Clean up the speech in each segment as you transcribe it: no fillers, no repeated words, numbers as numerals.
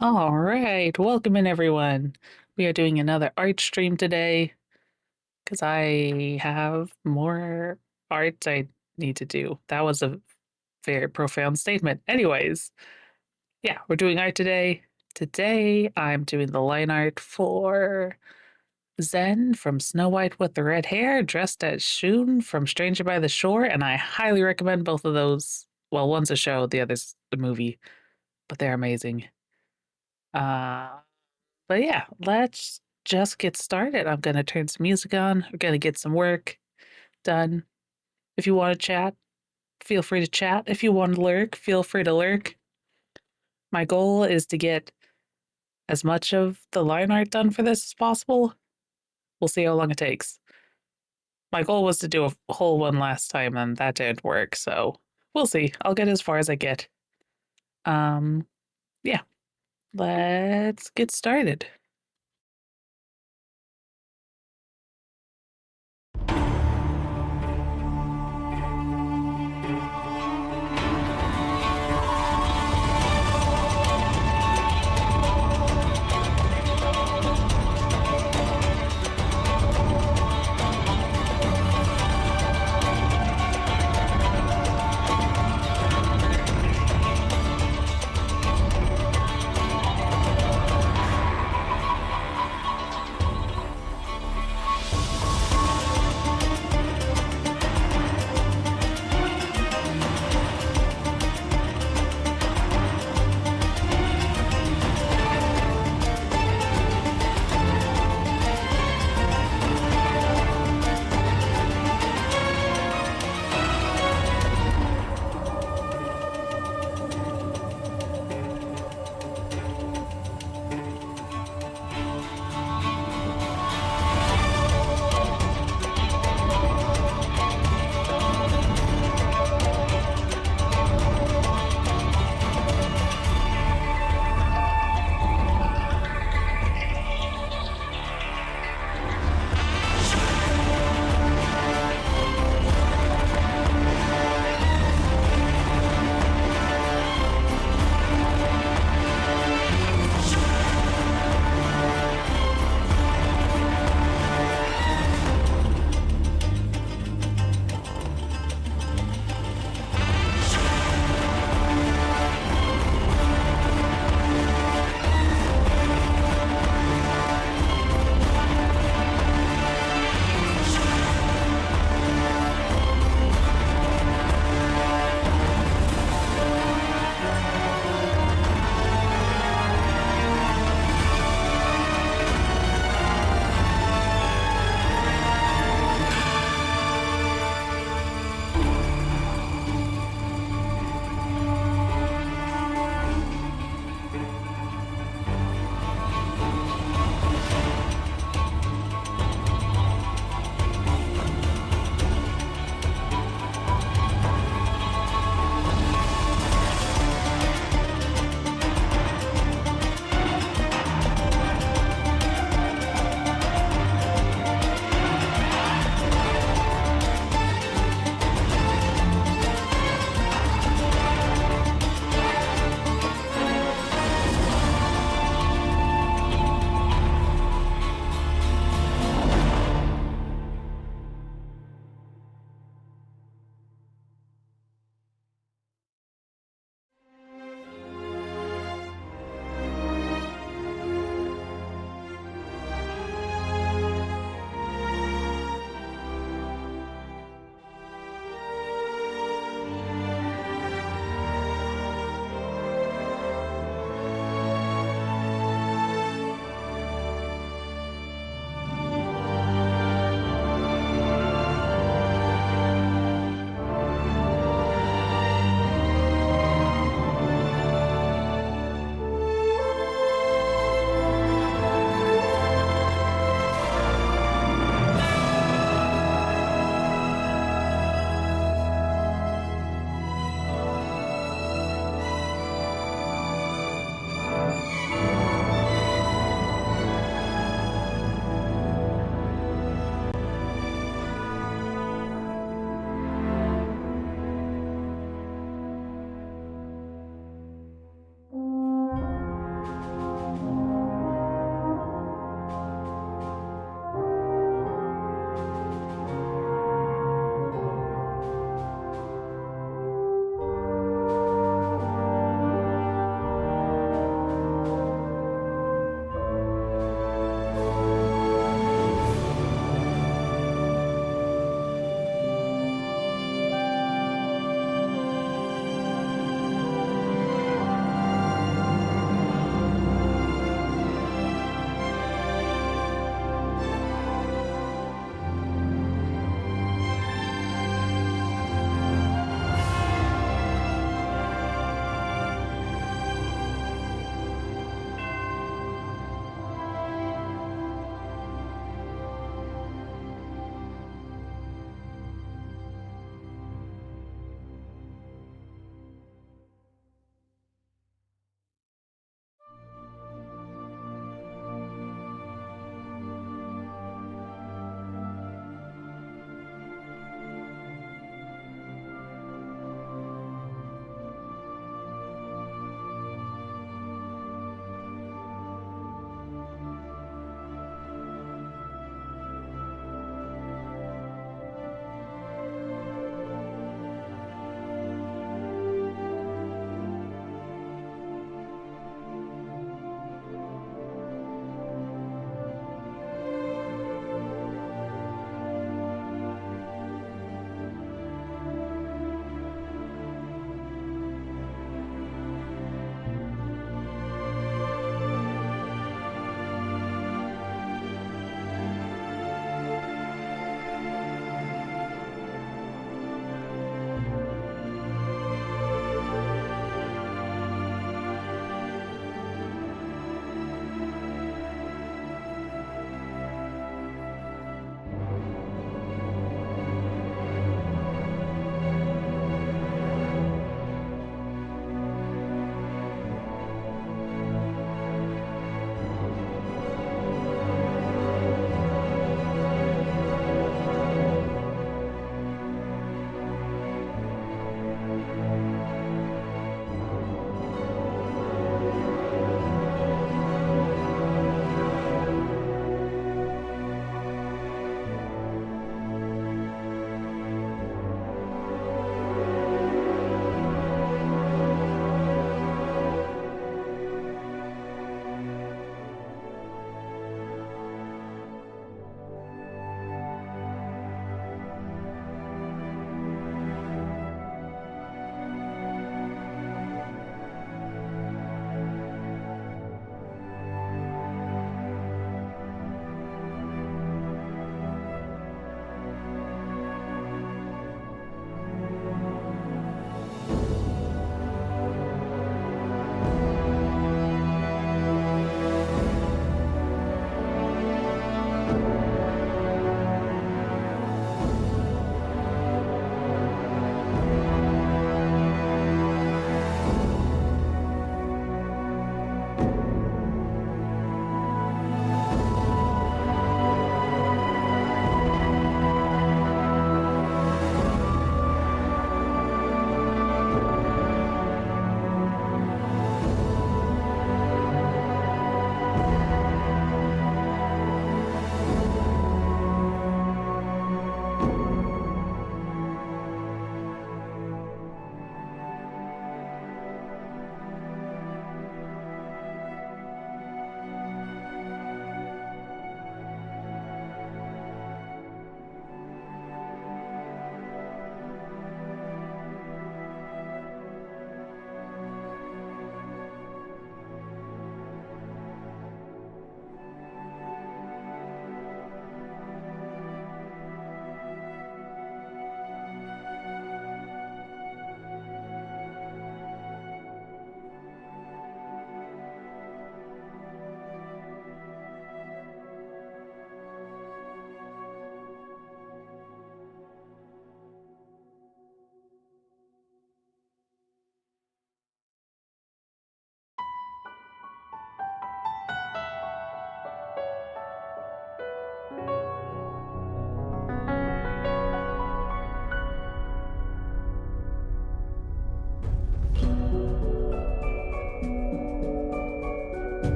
All right, welcome in everyone. We are doing another art stream today because I have more art I need to do. That was a very profound statement. Anyways, yeah, we're doing art today. Today I'm doing the line art for Zen from Snow White with the Red Hair, dressed as Shun from Stranger by the Shore, and I highly recommend both of those. Well, one's a show, the other's the movie, but they're amazing. Uh, but yeah, let's just get started. I'm gonna turn some music on. We're gonna get some work done. If you want to chat, feel free to chat. If you want to lurk, feel free to lurk. My goal is to get as much of the line art done for this as possible. We'll see how long it takes. My goal was to do a whole one last time, and that didn't work, so we'll see. I'll get as far as I get. Yeah, let's get started.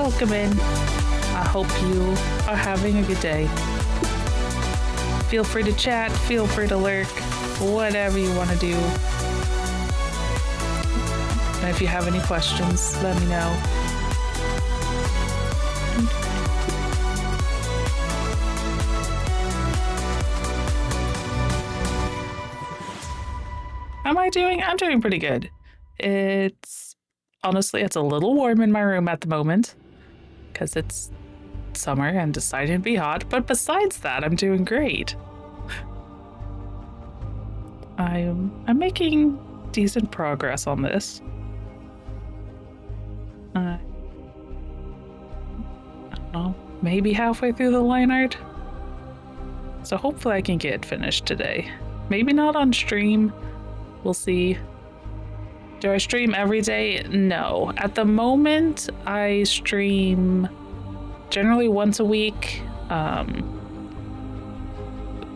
welcome in. I hope you are having a good day. Feel free to chat, feel free to lurk, whatever you want to do. And if you have any questions, let me know. How am I doing? I'm doing pretty good. Honestly, it's a little warm in my room at the moment because it's summer and deciding to be hot. But besides that, I'm doing great. I'm making decent progress on this. I don't know, maybe halfway through the line art. So hopefully I can get it finished today. Maybe not on stream. We'll see. Do I stream every day? No. At the moment, I stream generally once a week.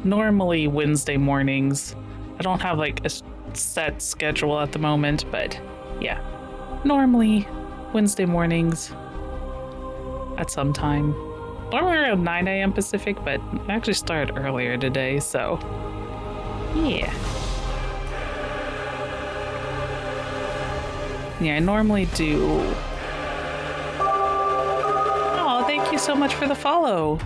Normally Wednesday mornings. I don't have like a set schedule at the moment, but yeah. Normally Wednesday mornings at some time. Normally around 9 a.m. Pacific, but I actually started earlier today, so yeah. Yeah, I normally do. Oh, thank you so much for the follow.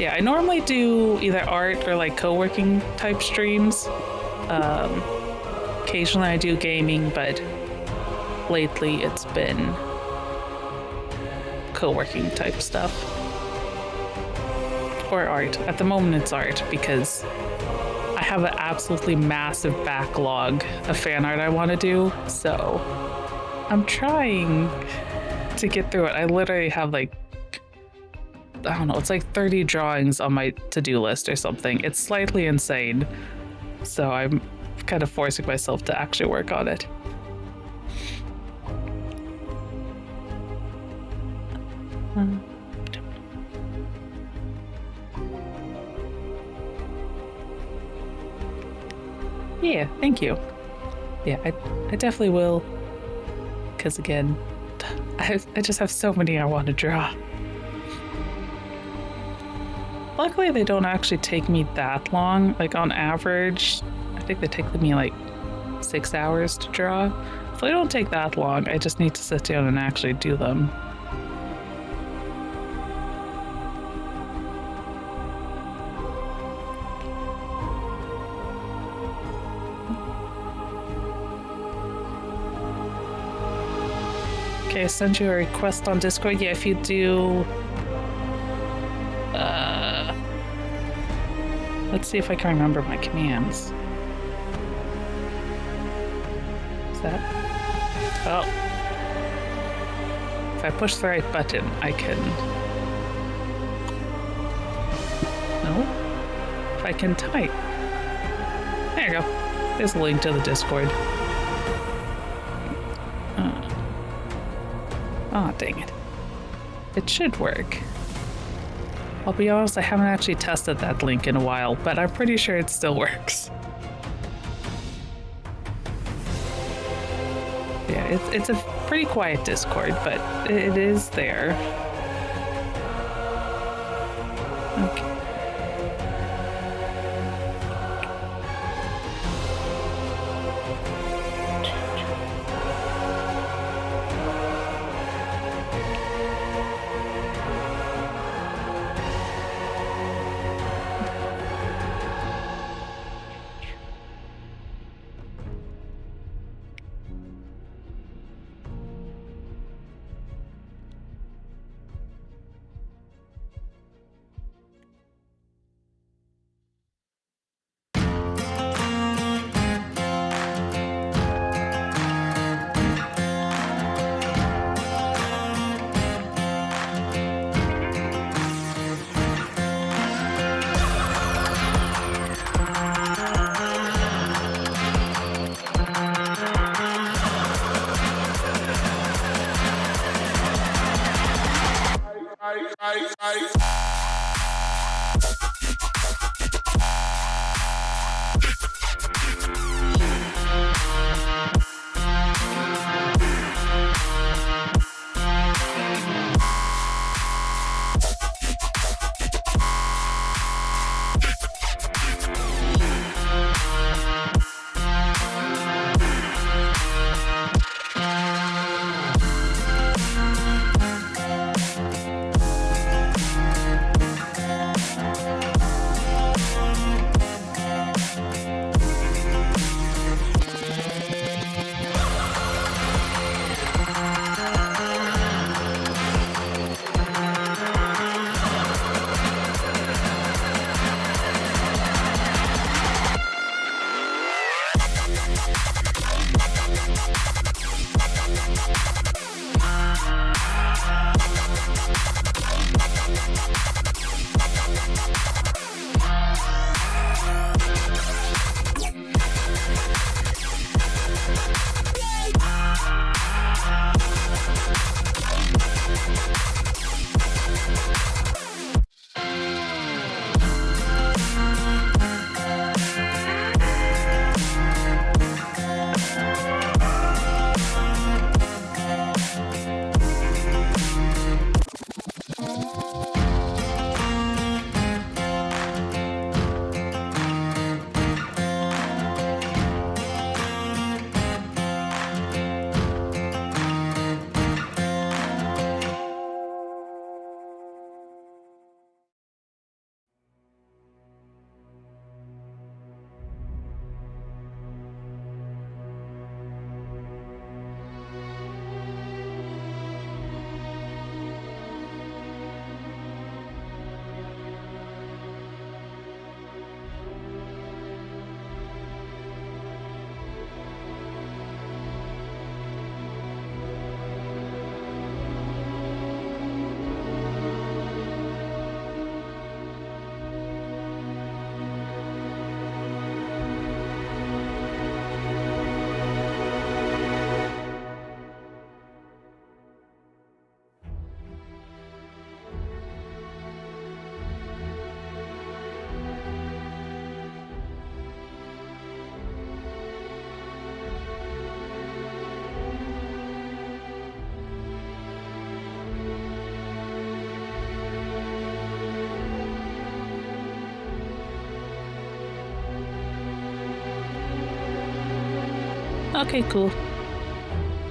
Yeah, I normally do either art or like co-working type streams. Occasionally I do gaming, but lately it's been co-working type stuff. Or art. At the moment it's art because I have an absolutely massive backlog of fan art I want to do, so I'm trying to get through it. I literally have like, I don't know, it's like 30 drawings on my to-do list or something. It's slightly insane. So I'm kind of forcing myself to actually work on it. Yeah, thank you. Yeah, I definitely will. Because again, I just have so many I want to draw. Luckily, they don't actually take me that long. Like on average, I think they take me like 6 hours to draw. So they don't take that long. I just need to sit down and actually do them. Okay, I sent you a request on Discord. Yeah, if you do... let's see if I can remember my commands. Is that... Oh. If I push the right button, I can... No? If I can type. There you go. There's a link to the Discord. Oh, dang it. It should work. I'll be honest, I haven't actually tested that link in a while, but I'm pretty sure it still works. Yeah, it's a pretty quiet Discord, but it is there. Okay. Okay, cool.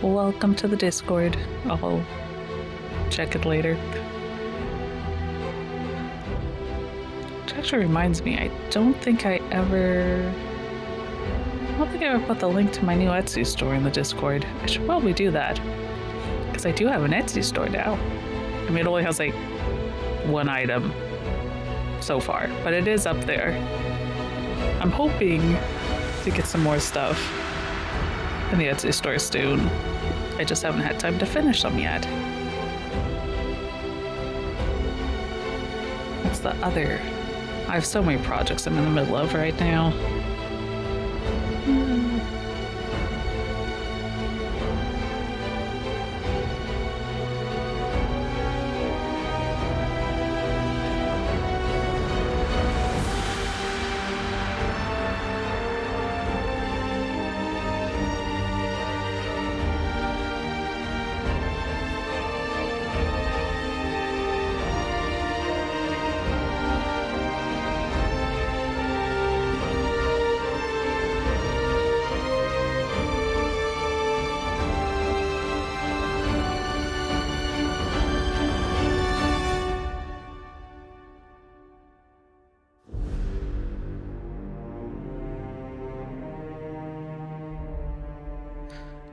Welcome to the Discord. I'll check it later. Which actually reminds me, I don't think I ever put the link to my new Etsy store in the Discord. I should probably do that. Because I do have an Etsy store now. I mean, it only has like one item so far, but it is up there. I'm hoping to get some more stuff in the Etsy store soon. I just haven't had time to finish them yet. What's the other? I have so many projects I'm in the middle of right now.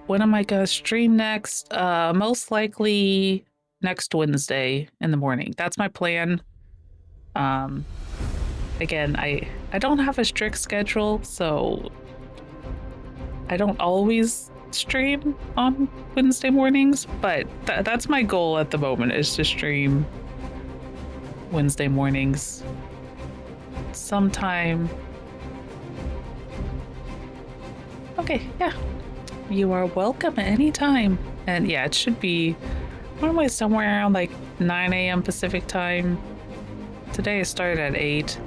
When am I gonna stream next? Most likely next Wednesday in the morning. That's my plan. Again, I don't have a strict schedule, so I don't always stream on Wednesday mornings, but that's my goal at the moment, is to stream Wednesday mornings sometime. Okay, yeah. You are welcome at any time. And yeah, it should be normally somewhere around like 9 a.m. Pacific time. Today I started at 8.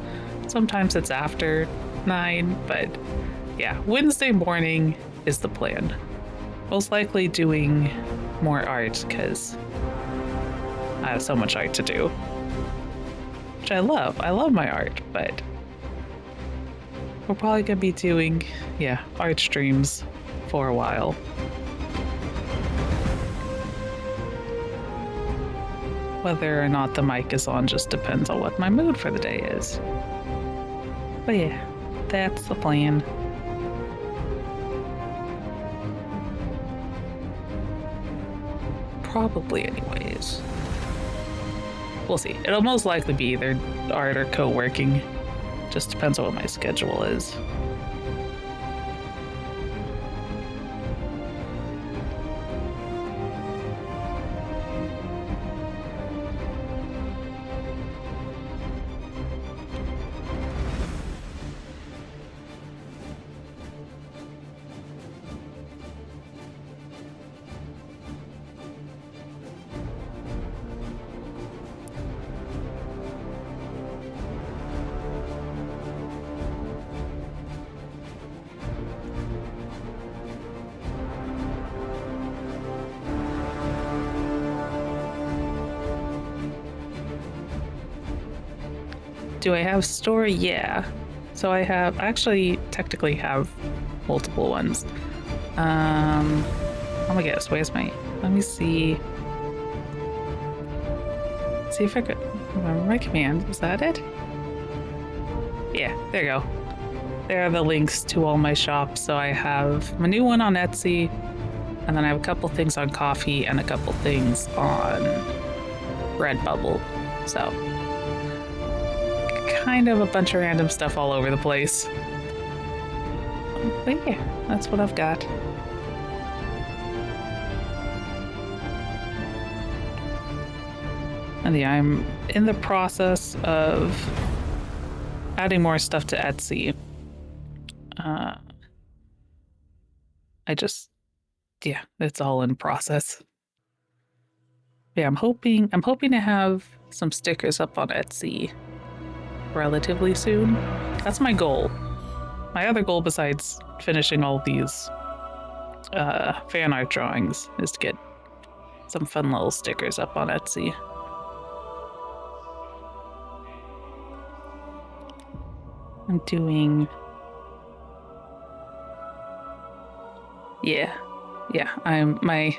Sometimes it's after 9, but yeah, Wednesday morning is the plan. Most likely doing more art because I have so much art to do. Which I love. I love my art, but we're probably gonna be doing, yeah, art streams for a while. Whether or not the mic is on just depends on what my mood for the day is. But yeah, that's the plan. Probably anyways. We'll see. It'll most likely be either art or co-working. Just depends on what my schedule is. Do I have store? Yeah. So I actually technically have multiple ones. Oh my gosh, where's my, let me see. See if I could remember my command. Is that it? Yeah, there you go. There are the links to all my shops. So I have my new one on Etsy, and then I have a couple things on Coffee and a couple things on Redbubble. So kind of a bunch of random stuff all over the place. But yeah, that's what I've got. And yeah, I'm in the process of adding more stuff to Etsy. Yeah, it's all in process. Yeah, I'm hoping to have some stickers up on Etsy relatively soon. That's my goal. My other goal, besides finishing all these fan art drawings, is to get some fun little stickers up on Etsy. I'm doing... Yeah. My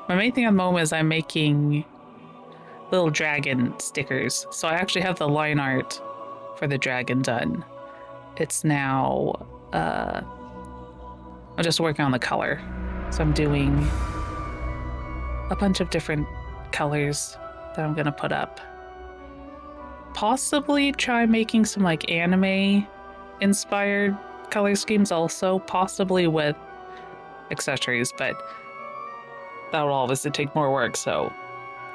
main thing at the moment is I'm making little dragon stickers. So I actually have the line art for the dragon done. It's now I'm just working on the color. So I'm doing a bunch of different colors that I'm gonna put up. Possibly try making some like anime inspired color schemes also, possibly with accessories, but that will obviously take more work, so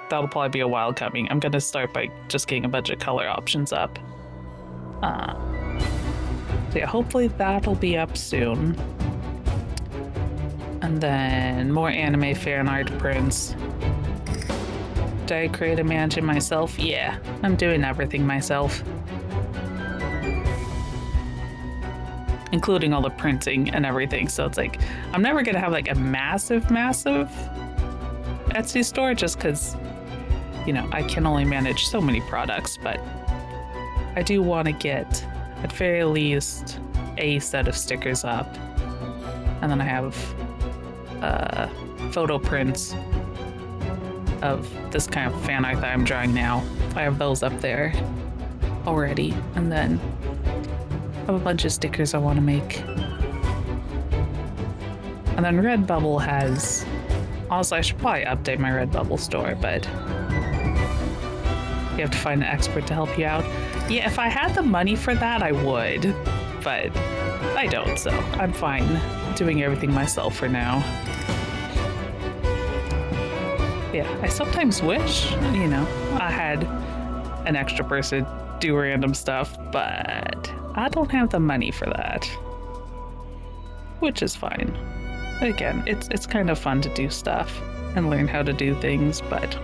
that'll probably be a while coming. I'm gonna start by just getting a bunch of color options up. So yeah, hopefully that'll be up soon. And then more anime fan art prints. Did I create a mansion myself? Yeah, I'm doing everything myself. Including all the printing and everything. So it's like, I'm never gonna have like a massive Etsy store just because, you know, I can only manage so many products, but I do want to get at very least a set of stickers up. And then I have photo prints of this kind of fan art that I'm drawing now. I have those up there already. And then I have a bunch of stickers I want to make. And then Redbubble has... Also, I should probably update my Redbubble store, but you have to find an expert to help you out. Yeah, if I had the money for that, I would, but I don't, so I'm fine doing everything myself for now. Yeah, I sometimes wish, you know, I had an extra person do random stuff, but I don't have the money for that, which is fine. Again, it's kind of fun to do stuff and learn how to do things, but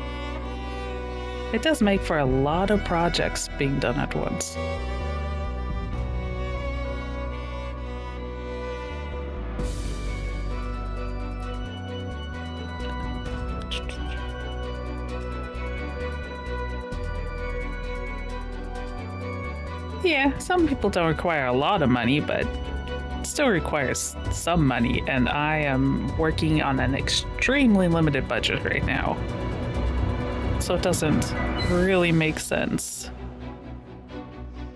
it does make for a lot of projects being done at once. Yeah, some people don't require a lot of money, but it still requires some money, and I am working on an extremely limited budget right now. So it doesn't really make sense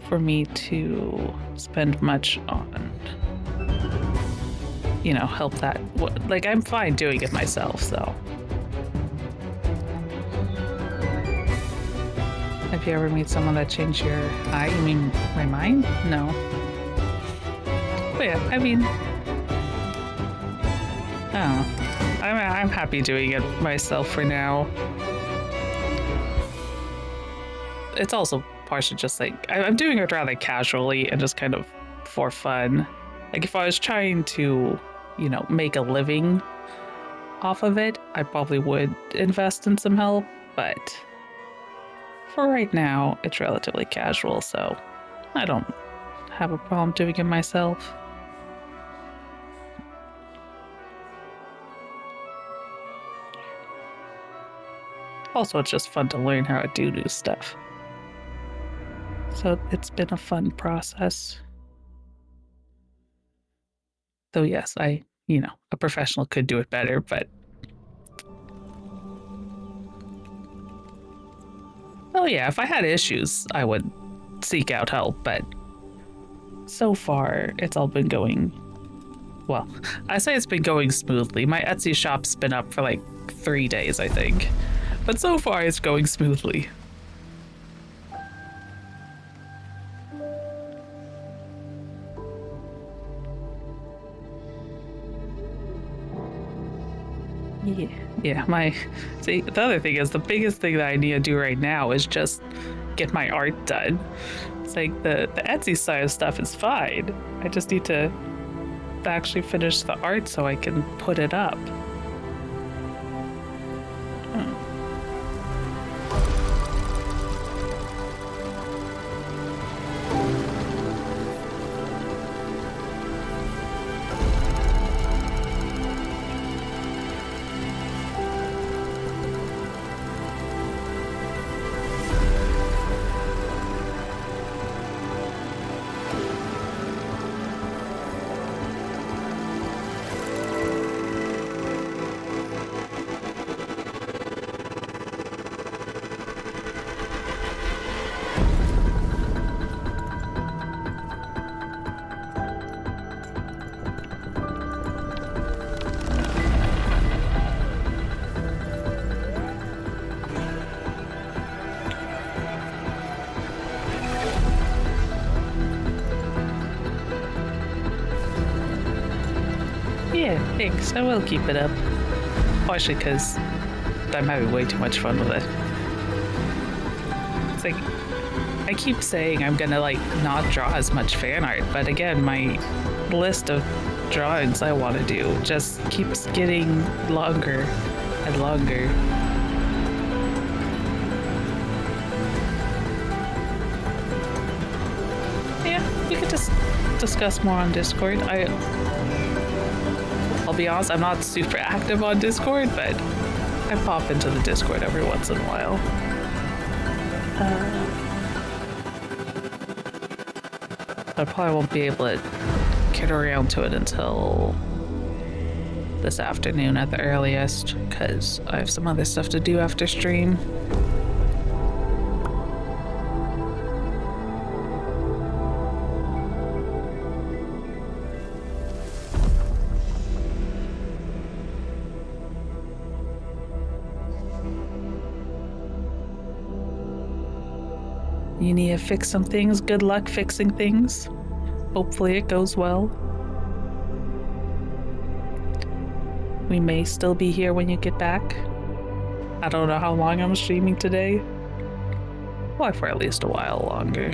for me to spend much on, you know, help that. Like, I'm fine doing it myself, so. Have you ever met someone that changed your you mean my mind? No. But yeah, I mean, I don't know. I'm happy doing it myself for now. It's also partially just like, I'm doing it rather casually and just kind of for fun. Like, if I was trying to, you know, make a living off of it, I probably would invest in some help, but for right now, it's relatively casual, so I don't have a problem doing it myself. Also, it's just fun to learn how to do new stuff. So it's been a fun process. Though yes, you know, a professional could do it better, but oh yeah, if I had issues, I would seek out help, but so far it's all been going, well, I say it's been going smoothly. My Etsy shop's been up for like 3 days, I think, but so far it's going smoothly. Yeah, see, the other thing is, the biggest thing that I need to do right now is just get my art done. It's like the Etsy side of stuff is fine. I just need to actually finish the art so I can put it up. Yeah, thanks. I will keep it up. Partially because I'm having way too much fun with it. It's like, I keep saying I'm gonna like not draw as much fan art, but again, my list of drawings I want to do just keeps getting longer and longer. Yeah, we could just discuss more on Discord. I'll be honest, I'm not super active on Discord, but I pop into the Discord every once in a while. I probably won't be able to get around to it until this afternoon at the earliest, because I have some other stuff to do after stream. You need to fix some things. Good luck fixing things. Hopefully it goes well. We may still be here when you get back. I don't know how long I'm streaming today. Probably for at least a while longer.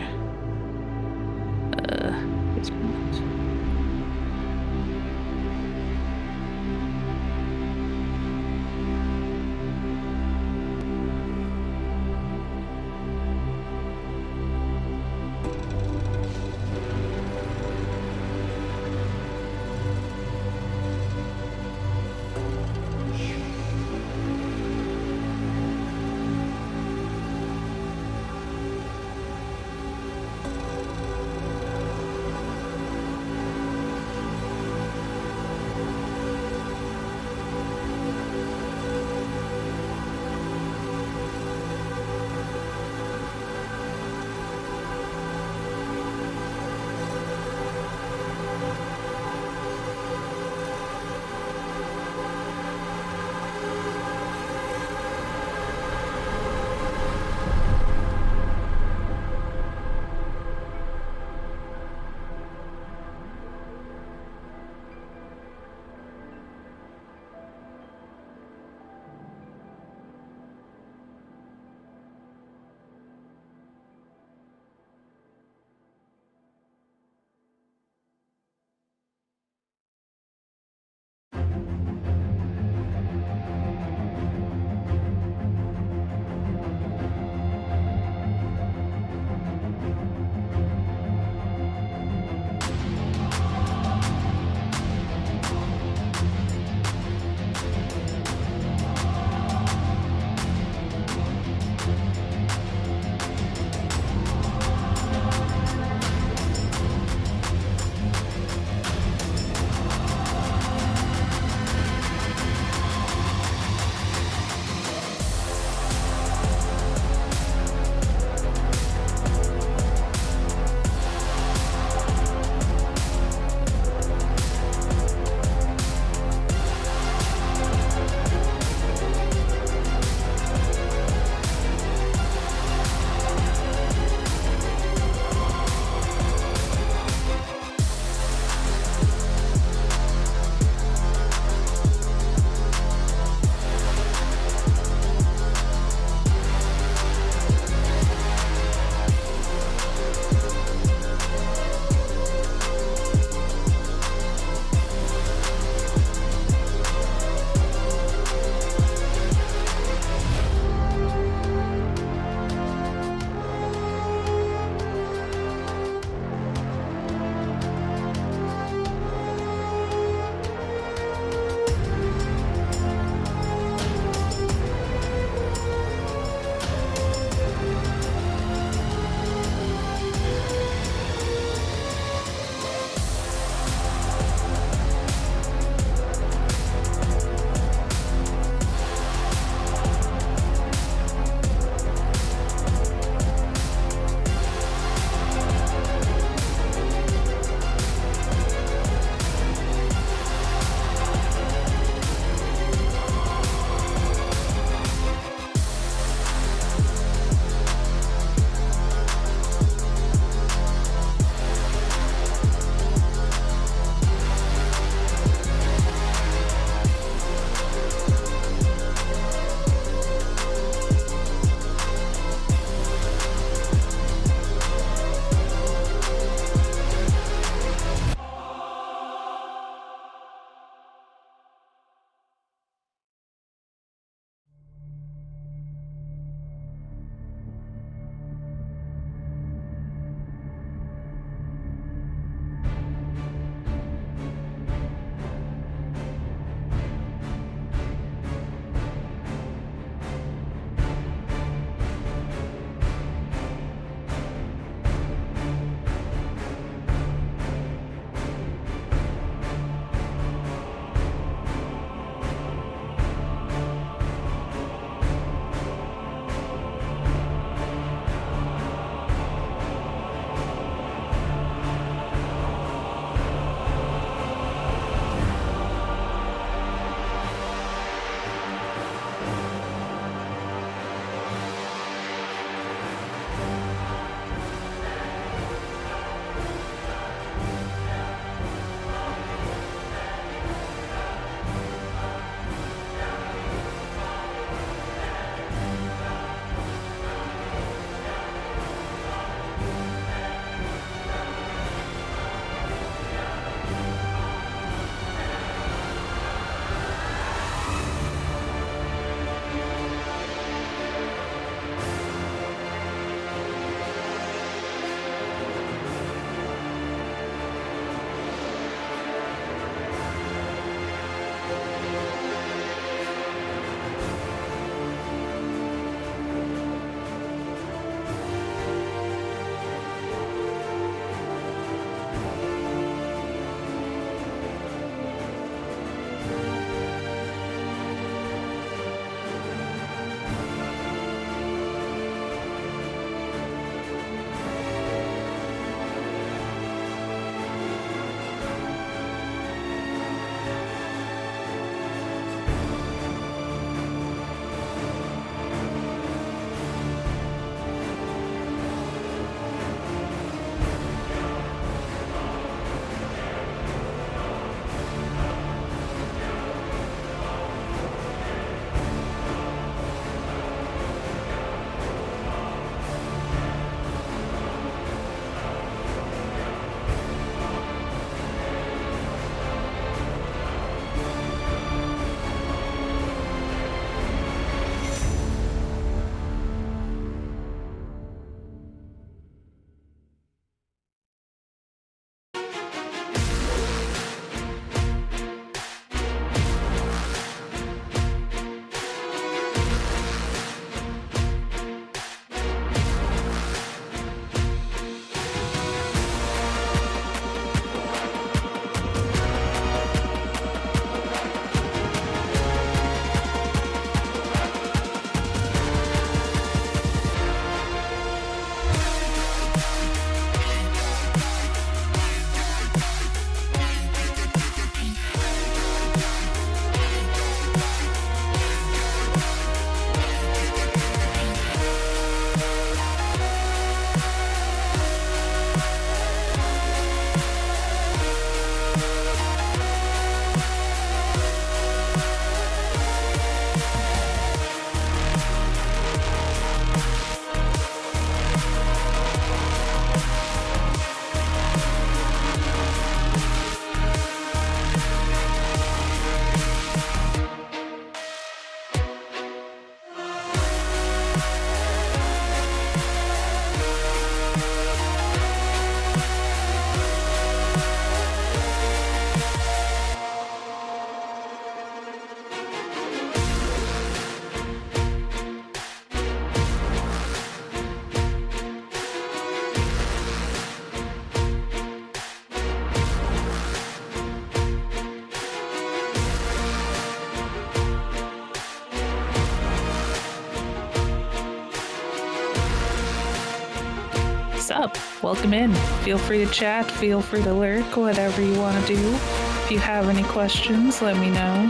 up? Welcome in. Feel free to chat, feel free to lurk, whatever you want to do. If you have any questions, let me know.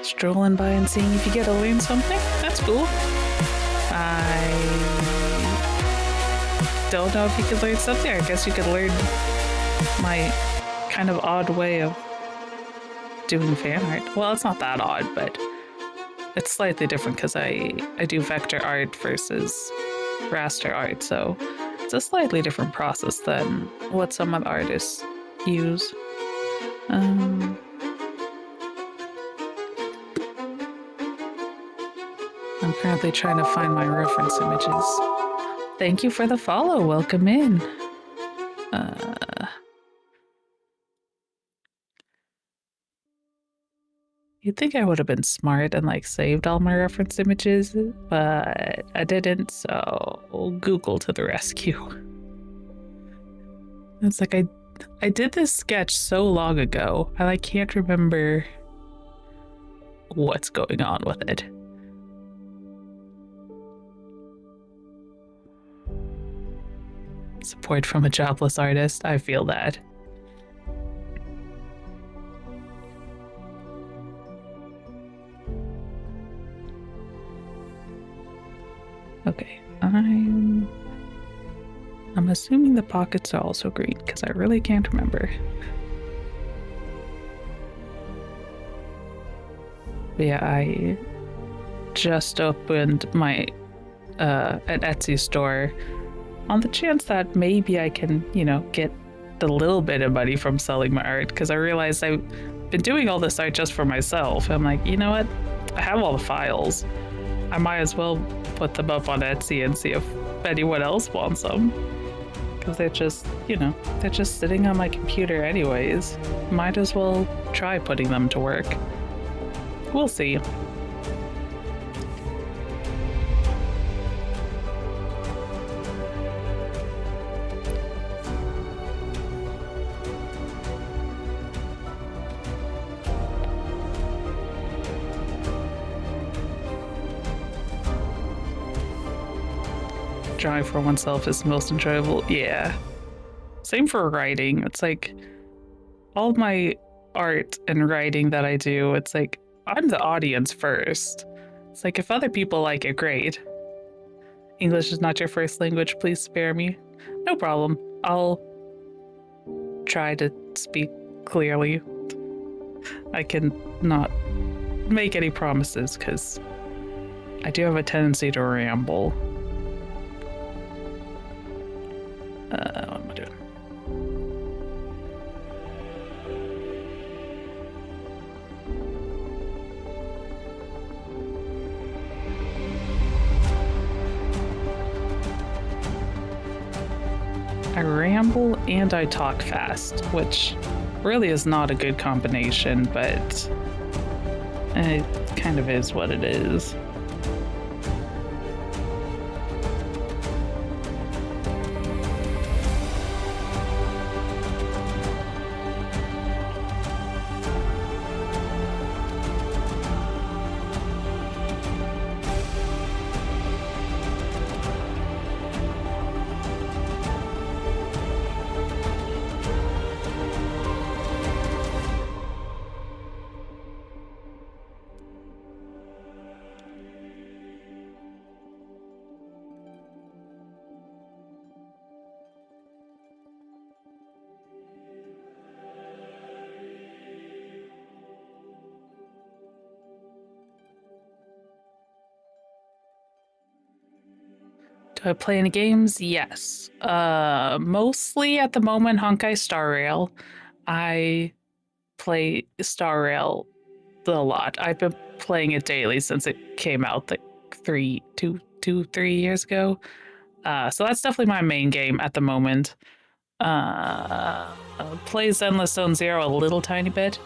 Strolling by and seeing if you get to learn something. That's cool. I don't know if you could learn something. I guess you could learn my kind of odd way of doing fan art. Well, it's not that odd, but it's slightly different because I do vector art versus raster art, so it's a slightly different process than what some of the artists use. I'm currently trying to find my reference images. Thank you for the follow. Welcome in. You'd think I would have been smart and like saved all my reference images, but I didn't, so Google to the rescue. It's like I did this sketch so long ago, and I can't remember what's going on with it. Support from a jobless artist. I feel that. Okay, I'm assuming the pockets are also green because I really can't remember. But yeah, I just opened my an Etsy store on the chance that maybe I can, you know, get a little bit of money from selling my art, because I realized I've been doing all this art just for myself. I'm like, you know what? I have all the files. I might as well put them up on Etsy and see if anyone else wants them. Because they're just, you know, they're just sitting on my computer anyways. Might as well try putting them to work. We'll see. Drawing for oneself is most enjoyable. Yeah. Same for writing. It's like all of my art and writing that I do, it's like I'm the audience first. It's like if other people like it, great. English is not your first language, please spare me. No problem. I'll try to speak clearly. I can not make any promises because I do have a tendency to ramble. What am I doing? I ramble and I talk fast, which really is not a good combination, but it kind of is what it is. Do I play any games? Yes. Mostly at the moment Honkai Star Rail. I play Star Rail a lot. I've been playing it daily since it came out like 3 years ago. So that's definitely my main game at the moment. Play Zenless Zone Zero a little tiny bit.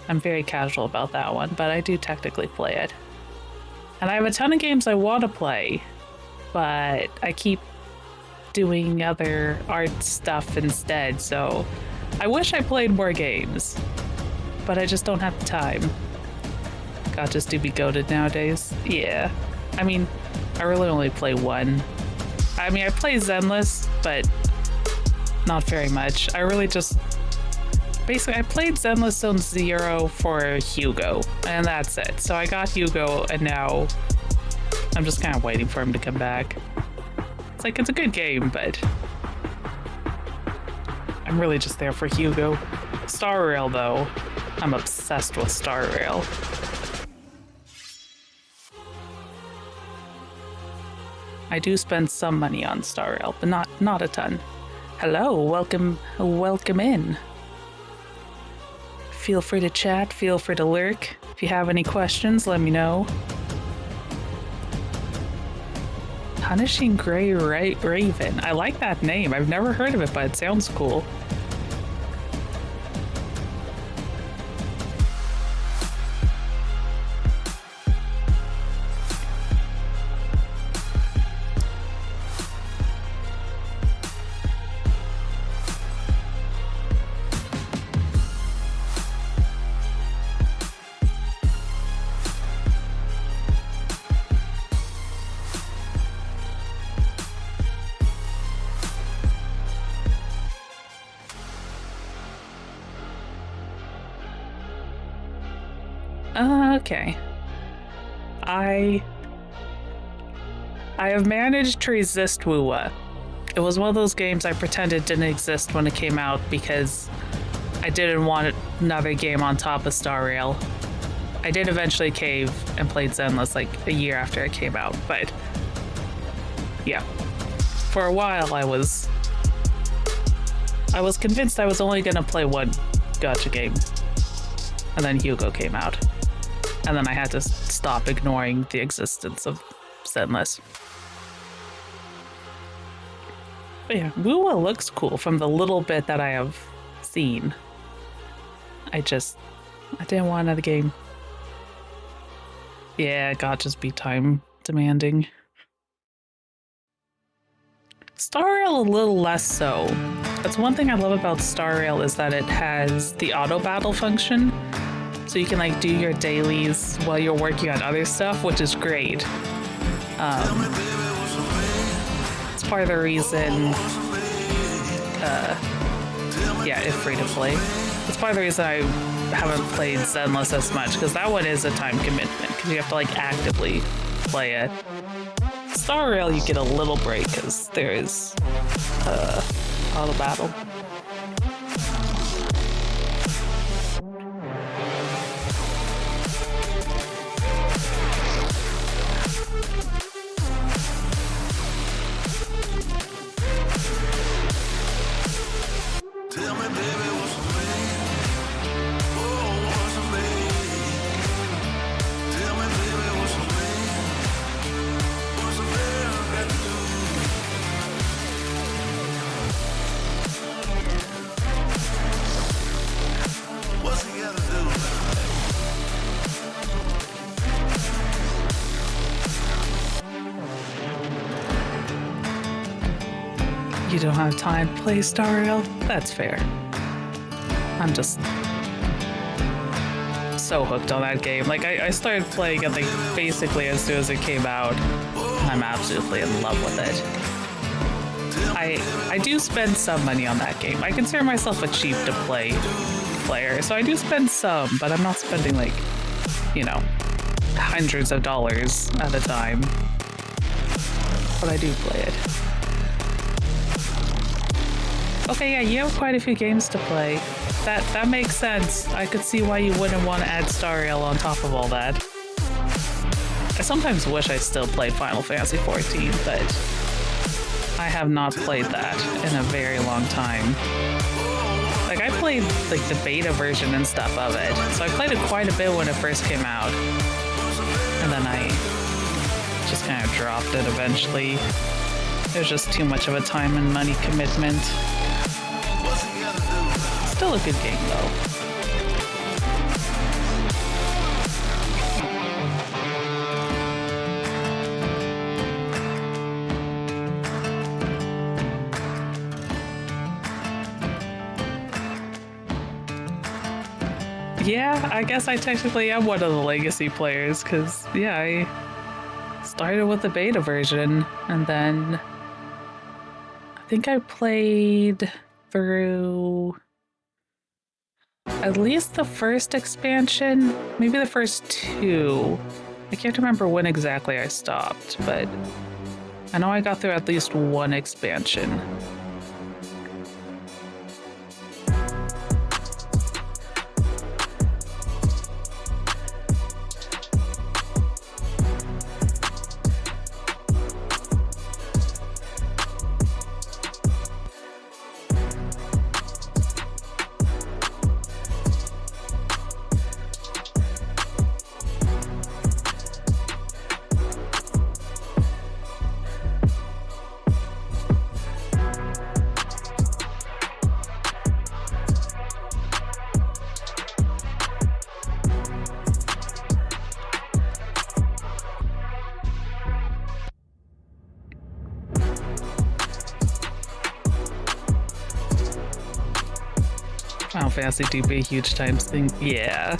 I'm very casual about that one, but I do technically play it. And I have a ton of games I want to play, but I keep doing other art stuff instead, so I wish I played more games, but I just don't have the time. Gotchas do be goated nowadays. Yeah. I mean, I really only play one. I mean, I play Zenless, but not very much. I really just... Basically, I played Zenless Zone Zero for Hugo, and that's it. So I got Hugo, and now I'm just kind of waiting for him to come back. It's like, it's a good game, but I'm really just there for Hugo. Star Rail, though, I'm obsessed with Star Rail. I do spend some money on Star Rail, but not a ton. Hello, welcome in. Feel free to chat, feel free to lurk. If you have any questions, let me know. Punishing Grey Raven. I like that name. I've never heard of it, but it sounds cool. Okay. I have managed to resist Wuwa. It was one of those games I pretended didn't exist when it came out because I didn't want another game on top of Star Rail. I did eventually cave and played Zenless like a year after it came out, but yeah. For a while I was convinced I was only gonna play one gacha game. And then Hugo came out. And then I had to stop ignoring the existence of Zenless. But yeah, Wuwa looks cool from the little bit that I have seen. I didn't want another game. Yeah, gotchas be time demanding. Star Rail a little less so. That's one thing I love about Star Rail is that it has the auto battle function. So you can like do your dailies while you're working on other stuff, which is great. It's part of the reason, yeah, if free to play. It's part of the reason I haven't played Zenless as much, because that one is a time commitment, because you have to like actively play it. Star Rail, you get a little break, because there is auto battle. You don't have time to play Star Rail? That's fair. I'm just so hooked on that game. Like, I started playing it like basically as soon as it came out. I'm absolutely in love with it. I do spend some money on that game. I consider myself a cheap to play player, so I do spend some, but I'm not spending like, you know, hundreds of dollars at a time. But I do play it. Okay, yeah, you have quite a few games to play. That makes sense. I could see why you wouldn't want to add Star Rail on top of all that. I sometimes wish I still played Final Fantasy XIV, but I have not played that in a very long time. Like, I played like the beta version and stuff of it, so I played it quite a bit when it first came out, and then I just kind of dropped it eventually. It was just too much of a time and money commitment. Still a good game though. Yeah, I guess I technically am one of the legacy players, because, yeah, I started with the beta version, and then I think I played through at least the first expansion, maybe the first two. I can't remember when exactly I stopped, but I know I got through at least one expansion. Final Fantasy do be a huge times thing. Yeah.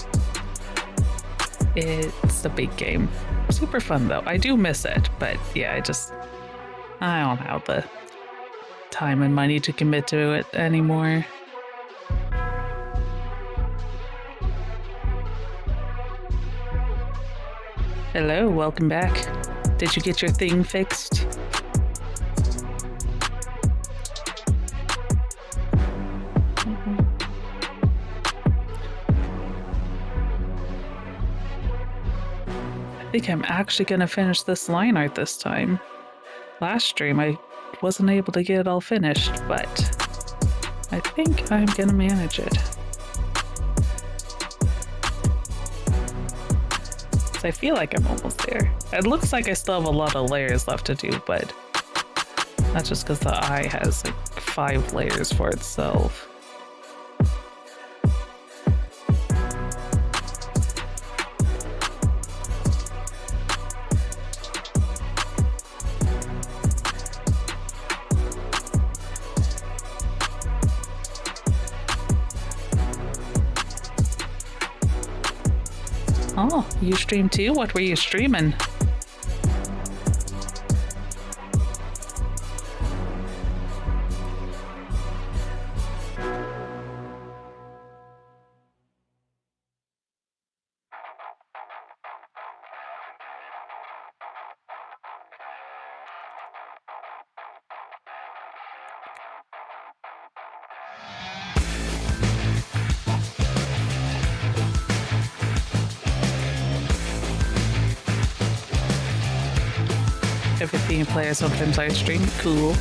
It's a big game. Super fun though. I do miss it, but yeah, I don't have the time and money to commit to it anymore. Hello, welcome back. Did you get your thing fixed? I think I'm actually gonna finish this line art this time. Last stream I wasn't able to get it all finished, but I think I'm gonna manage it. So I feel like I'm almost there. It looks like I still have a lot of layers left to do, but that's just because the eye has like 5 layers for itself. Oh, you stream too? What were you streaming? A 15 player, sometimes I stream. Cool.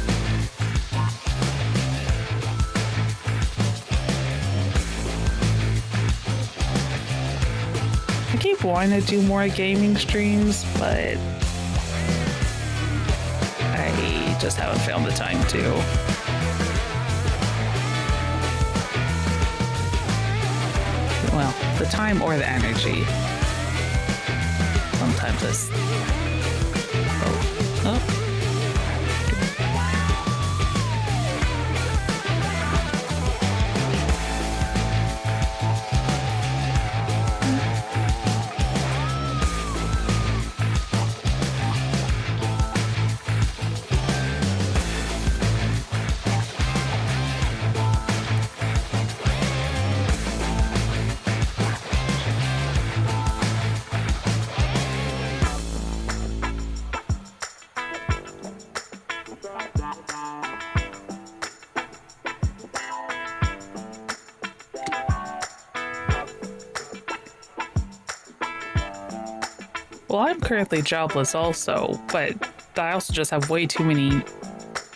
I keep wanting to do more gaming streams, but I just haven't found the time to. Well, the time or the energy. Sometimes it's... Oh. Well, I'm currently jobless also, but I also just have way too many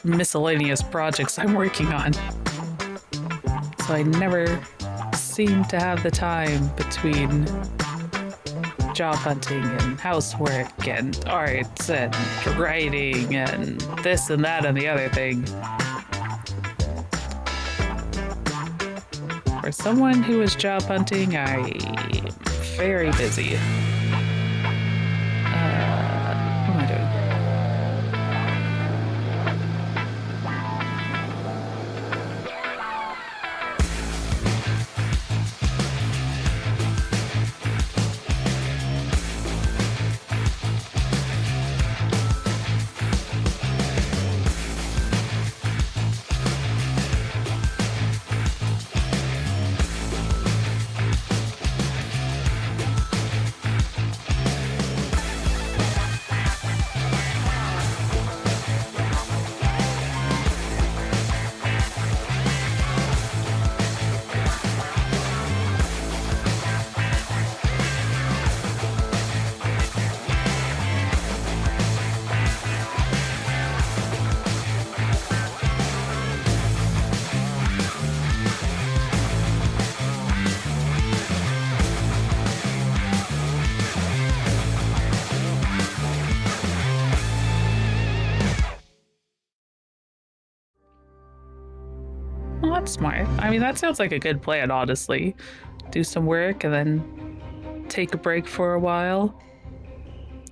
miscellaneous projects I'm working on. So I never seem to have the time between job hunting and housework and arts and writing and this and that and the other thing. For someone who is job hunting, I'm very busy. What am I doing? Well, that's smart. I mean, that sounds like a good plan, honestly. Do some work and then take a break for a while.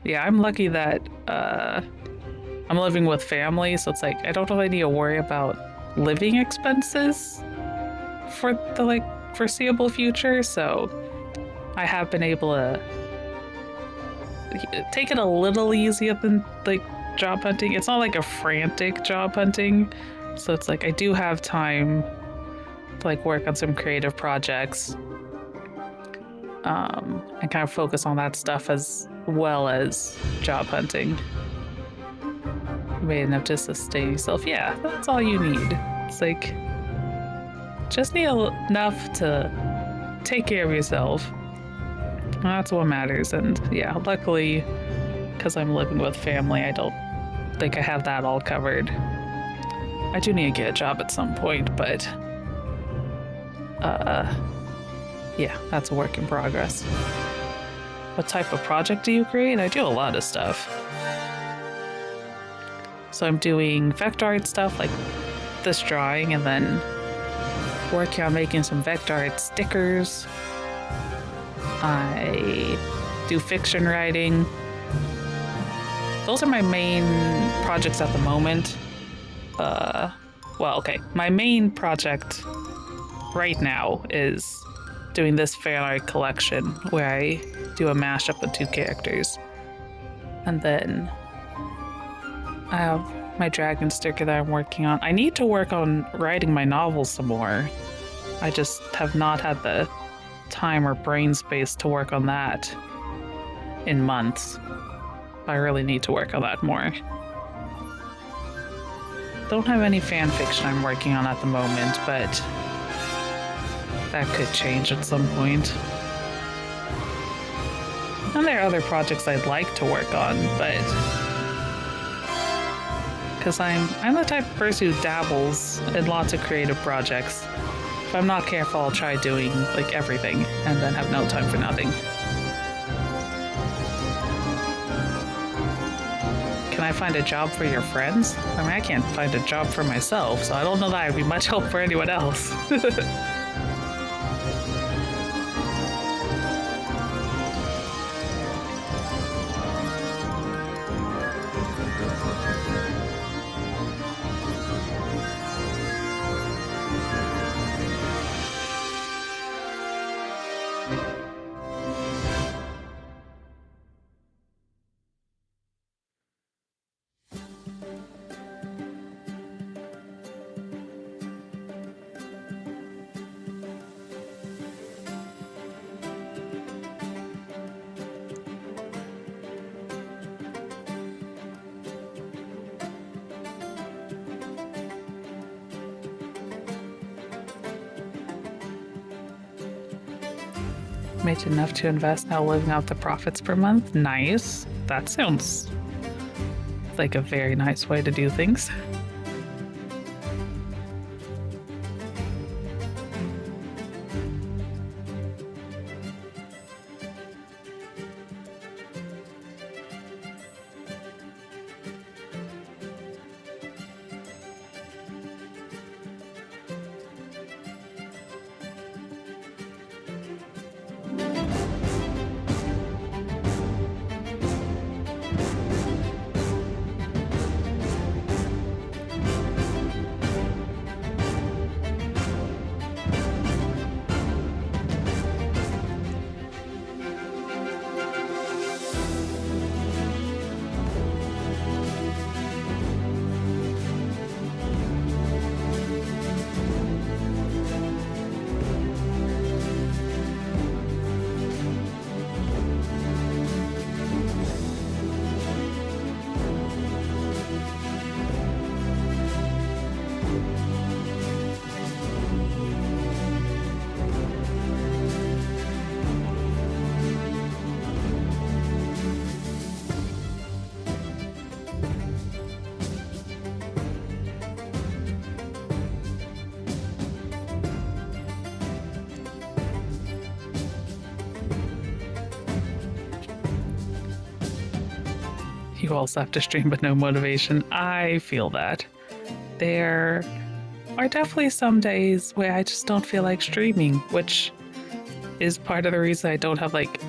Yeah, I'm lucky that I'm living with family, so it's like I don't really need to worry about living expenses for the foreseeable future. So I have been able to take it a little easier than job hunting. It's not like a frantic job hunting. So it's like I do have time to work on some creative projects and kind of focus on that stuff as well as job hunting. Made enough to sustain yourself. Yeah, that's all you need. It's like just need enough to take care of yourself. That's what matters. And yeah, luckily, because I'm living with family, I don't think I have that all covered. I do need to get a job at some point, but yeah, that's a work in progress. What type of project do you create? I do a lot of stuff. So I'm doing vector art stuff like this drawing, and then working on making some vector art stickers. I do fiction writing. Those are my main projects at the moment. Well, okay. My main project right now is doing this fan art collection where I do a mashup of two characters. And then I have my dragon sticker that I'm working on. I need to work on writing my novels some more. I just have not had the time or brain space to work on that in months. I really need to work on that more. Don't have any fan fiction I'm working on at the moment, but that could change at some point. And there are other projects I'd like to work on, but because I'm the type of person who dabbles in lots of creative projects. If I'm not careful, I'll try doing everything and then have no time for nothing. Can I find a job for your friends? I mean, I can't find a job for myself, so I don't know that I'd be much help for anyone else. Made enough to invest, now living off the profits per month. Nice. That sounds like a very nice way to do things. you also have to stream but no motivation. I feel that. There are definitely some days where I just don't feel like streaming, which is part of the reason I don't have like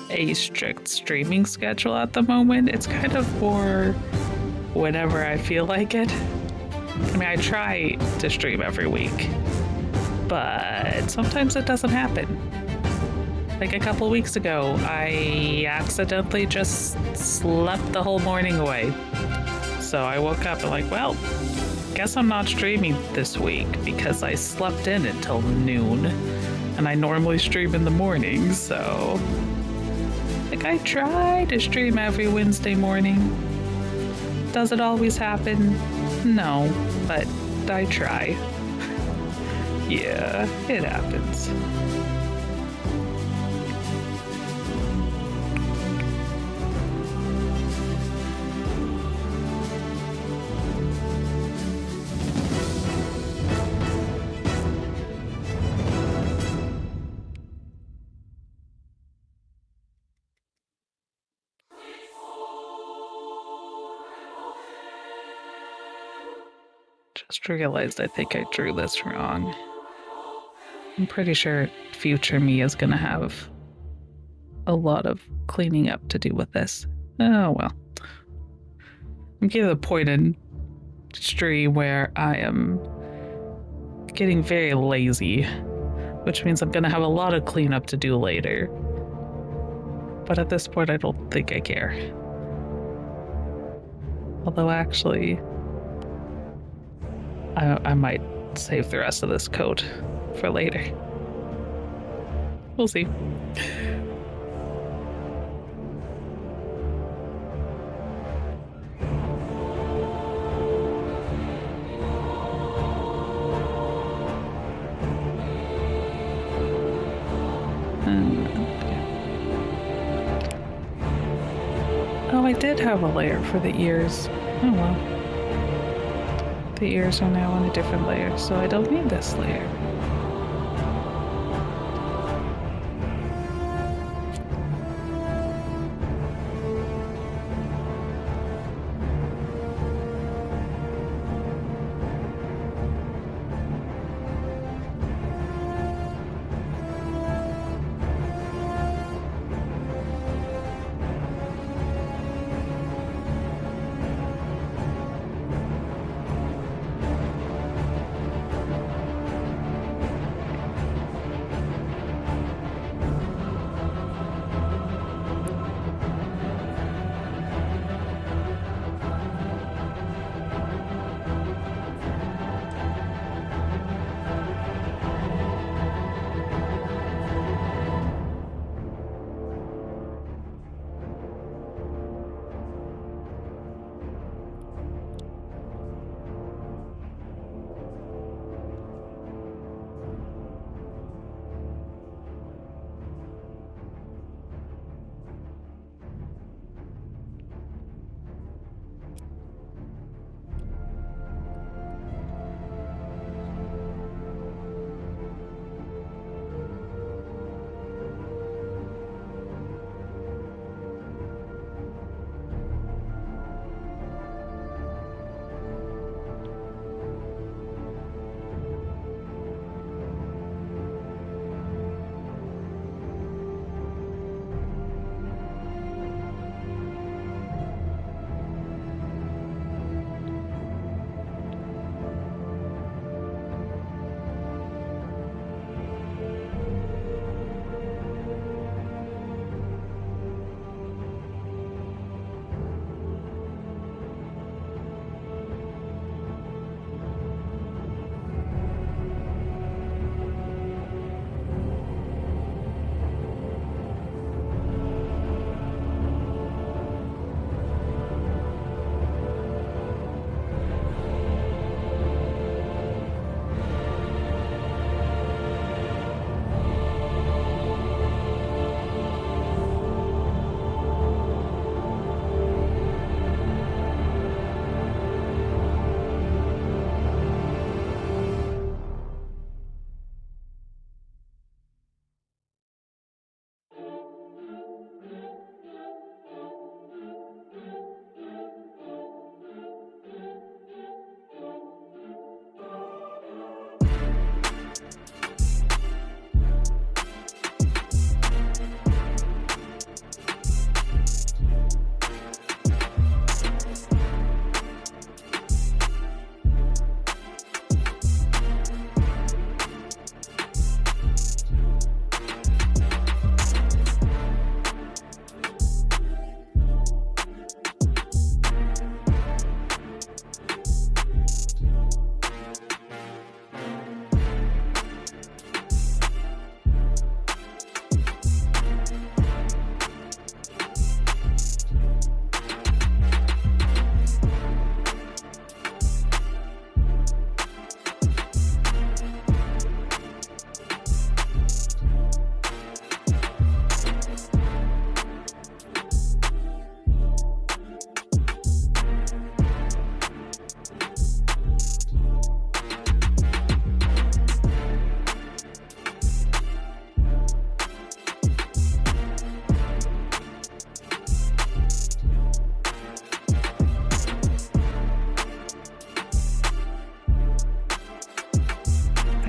a strict streaming schedule at the moment. It's kind of for whenever I feel like it. I mean, I try to stream every week, but sometimes it doesn't happen. Like a couple weeks ago, I accidentally just slept the whole morning away. So I woke up and like, well, guess I'm not streaming this week because I slept in until noon and I normally stream in the morning. So like I try to stream every Wednesday morning. Does it always happen? No, but I try. Yeah, it happens. Just realized I think I drew this wrong. I'm pretty sure future me is gonna have a lot of cleaning up to do with this. Oh well. I'm getting to the point in stream where I am getting very lazy, which means I'm gonna have a lot of cleanup to do later. But at this point, I don't think I care. Although actually, I might save the rest of this code for later. We'll see. Oh, I did have a layer for the ears. Oh well. The ears are now on a different layer, so I don't need this layer.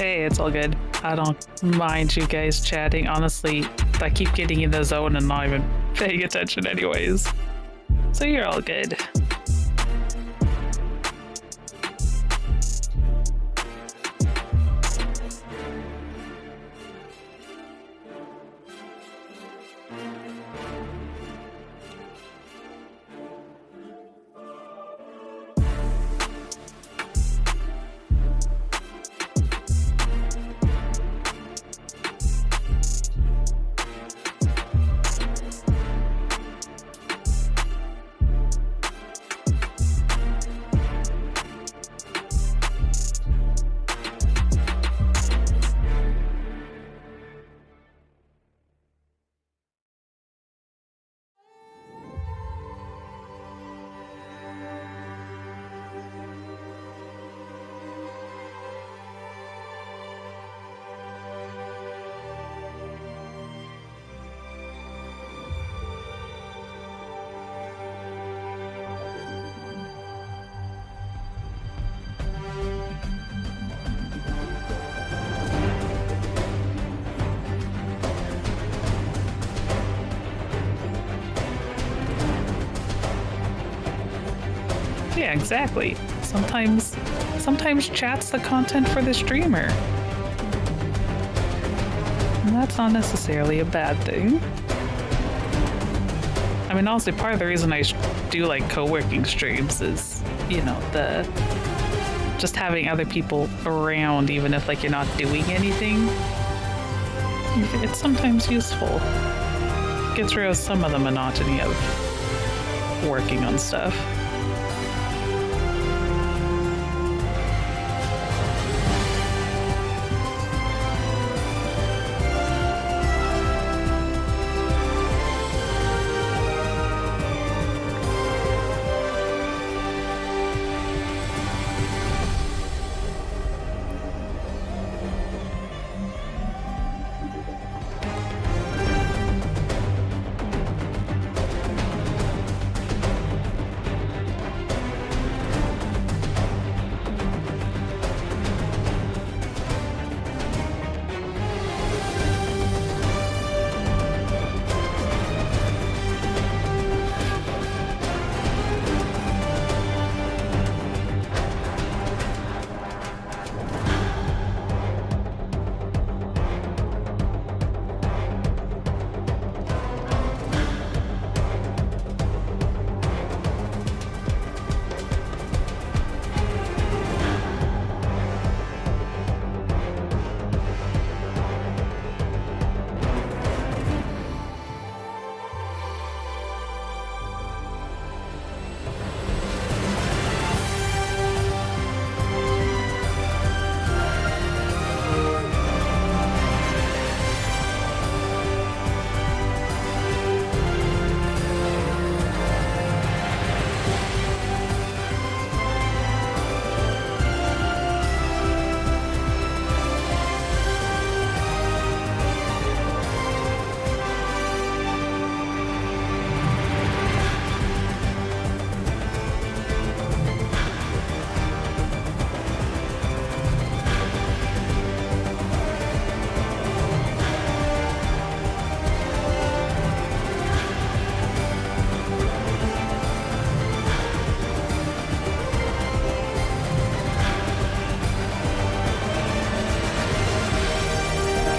Hey, it's all good. I don't mind you guys chatting. Honestly, I keep getting in the zone and not even paying attention anyways. So you're all good. Yeah, exactly. Sometimes chat's the content for the streamer. And that's not necessarily a bad thing. I mean, honestly, part of the reason I do like co-working streams is, you know, just having other people around, even if like you're not doing anything. It's sometimes useful. Gets rid of some of the monotony of working on stuff.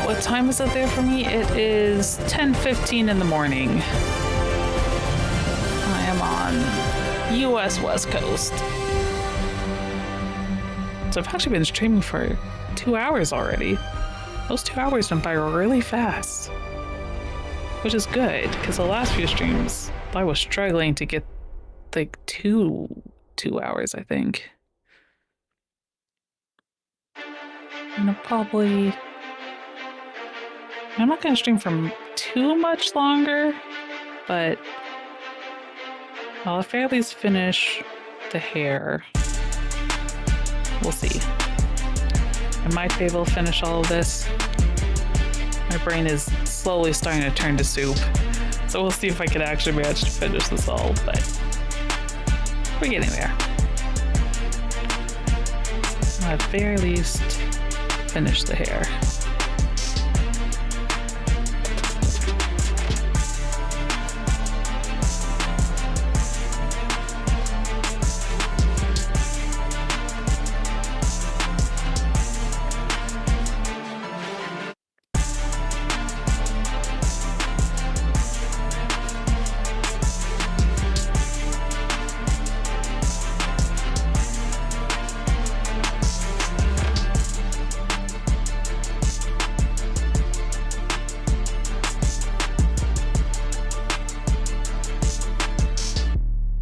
What time is it there for me? It is 10:15 in the morning. I am on US West Coast. So I've actually been streaming for 2 hours already. Those 2 hours went by really fast. Which is good, because the last few streams, I was struggling to get like two hours, I think. And I'm not going to stream for too much longer, but I'll at least finish the hair. We'll see. I might be able to finish all of this. My brain is slowly starting to turn to soup, so we'll see if I can actually manage to finish this all, but we're getting there. At the very least, finish the hair.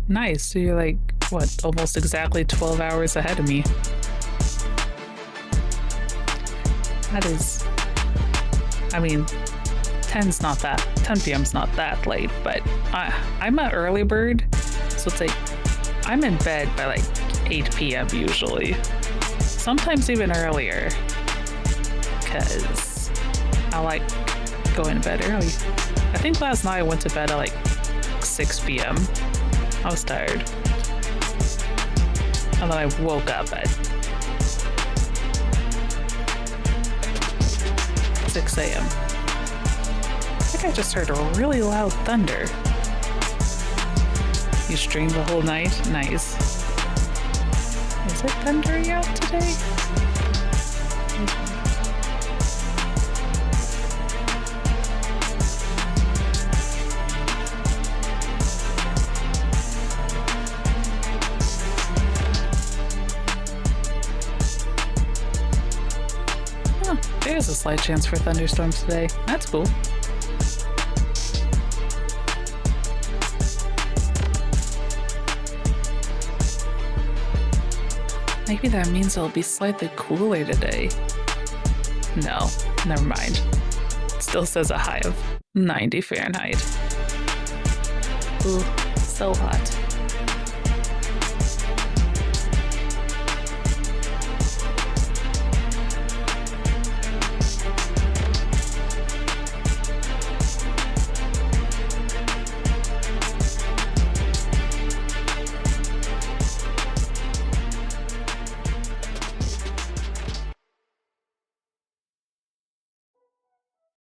Nice. So you're like, what, almost exactly 12 hours ahead of me. That is, I mean, 10 p.m.'s not that late, but I'm an early bird, so it's like, I'm in bed by like 8 p.m. usually. Sometimes even earlier, because I like going to bed early. I think last night I went to bed at like 6 p.m. I was tired. And then I woke up at 6 a.m. I think I just heard a really loud thunder. You streamed the whole night? Nice. Is it thundering out today? There's a slight chance for thunderstorms today. That's cool. Maybe that means it'll be slightly cooler today. No, never mind. It still says a high of 90 Fahrenheit. Ooh, so hot.